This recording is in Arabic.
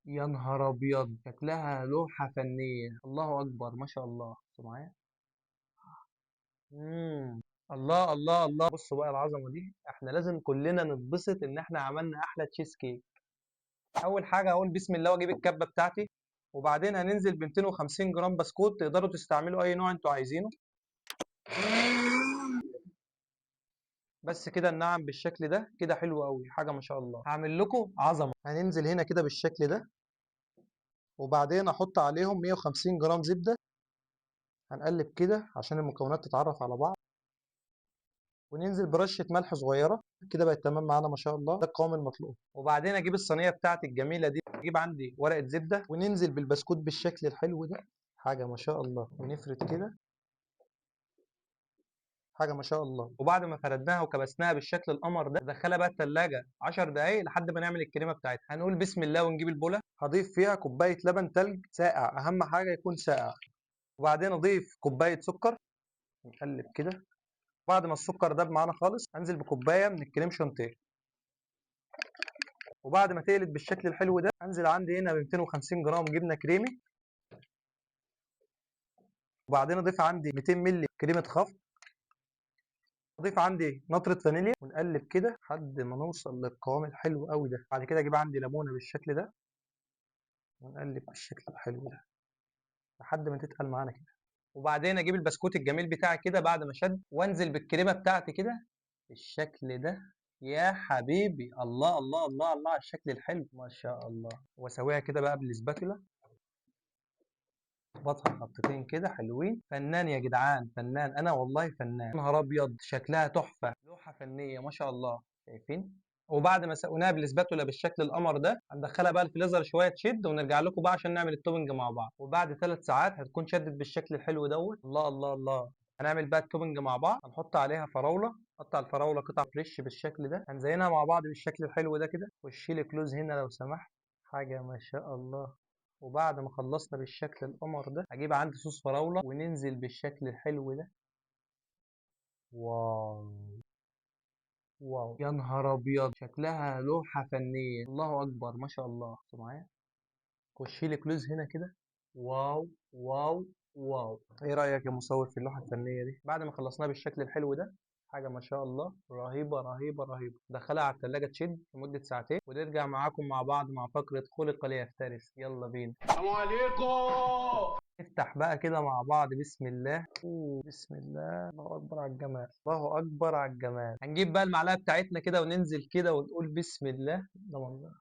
يا نهار ابيض، شكلها لوحة فنية. الله اكبر ما شاء الله. بصوا معايا. الله الله الله، بصوا بقى العظمة دي. احنا لازم كلنا نتبسط ان احنا عملنا احلى تشيز كيك. اول حاجة هقول بسم الله واجيب الكبة بتاعتي، وبعدين هننزل ب 250 جرام بسكوت. تقدروا تستعملوا اي نوع انتوا عايزينه. بس كده النعم بالشكل ده كده حلو قوي، حاجة ما شاء الله. هعمل لكم عظمة. هننزل هنا كده بالشكل ده، وبعدين احط عليهم 150 جرام زبدة. هنقلب كده عشان المكونات تتعرف على بعض، وننزل برشة ملح صغيرة. كده بقت تمام معانا ما شاء الله. ده القوام المطلوب. وبعدين اجيب الصينية بتاعتي الجميلة دي، اجيب عندي ورقة زبدة، وننزل بالبسكوت بالشكل الحلو ده. حاجة ما شاء الله. ونفرد كده. حاجة ما شاء الله. وبعد ما فردناها وكبسناها بالشكل القمر ده، ندخلها بقى التلاجة 10 دقايق لحد ما نعمل الكريمة بتاعتها. هنقول بسم الله ونجيب البولة. هضيف فيها كوباية لبن تلج ساقع، أهم حاجة يكون ساقع. وبعدين أضيف كوباية سكر. نقلب كده. بعد ما السكر داب معانا خالص، انزل بكوبايه من الكريم شانتيه. وبعد ما تقلب بالشكل الحلو ده، انزل عندي هنا ب 250 جرام جبنه كريمي. وبعدين اضيف عندي 200 مللي كريمه خفق. اضيف عندي نطره فانيليا، ونقلب كده لحد ما نوصل للقوام الحلو قوي ده. بعد كده اجيب عندي ليمونه بالشكل ده، ونقلب بالشكل الحلو ده لحد ما تتقل معانا كده. وبعدين اجيب البسكوت الجميل بتاعي كده بعد ما شد، وانزل بالكريمه بتاعتي كده بالشكل ده. يا حبيبي، الله الله الله الله على الشكل الحلو ما شاء الله. واسويها كده بقى بالسباتولا. اخبطها خبطتين كده حلوين. فنان يا جدعان، فنان انا والله فنان. نهار ابيض، شكلها تحفه، لوحه فنيه ما شاء الله. شايفين؟ وبعد ما سقناها بالسباتولا بالشكل القمر ده، هندخلها بقى الفريزر شويه تشد، ونرجع لكم بقى عشان نعمل التوبنج مع بعض. وبعد 3 ساعات هتكون شدت بالشكل الحلو دوت. الله الله الله. هنعمل بقى التوبنج مع بعض. هنحط عليها فراوله. قطع الفراوله قطع فريش بالشكل ده. هنزينها مع بعض بالشكل الحلو ده كده. وشيل كلوز هنا لو سمحت. حاجه ما شاء الله. وبعد ما خلصنا بالشكل القمر ده، هجيب عندي صوص فراولة، وننزل بالشكل الحلو ده. واو. واو يا نهار ابيض، شكلها لوحة فنية. الله اكبر ما شاء الله. بصوا معايا. خش لي كلوز هنا كده. واو واو واو. ايه رأيك يا مصور في اللوحة الفنية دي بعد ما خلصناها بالشكل الحلو ده؟ حاجة ما شاء الله، رهيبة رهيبة رهيبة. دخلها على التلاجة تشد لمدة ساعتين، ونرجع معاكم مع بعض مع فقرة خلق ليفترس. يلا بينا. السلام عليكم. نفتح بقى كده مع بعض. بسم الله. بسم الله. الله اكبر على الجمال، الله اكبر على الجمال. هنجيب بقى المعلقة بتاعتنا كده وننزل كده ونقول بسم الله. ده والله.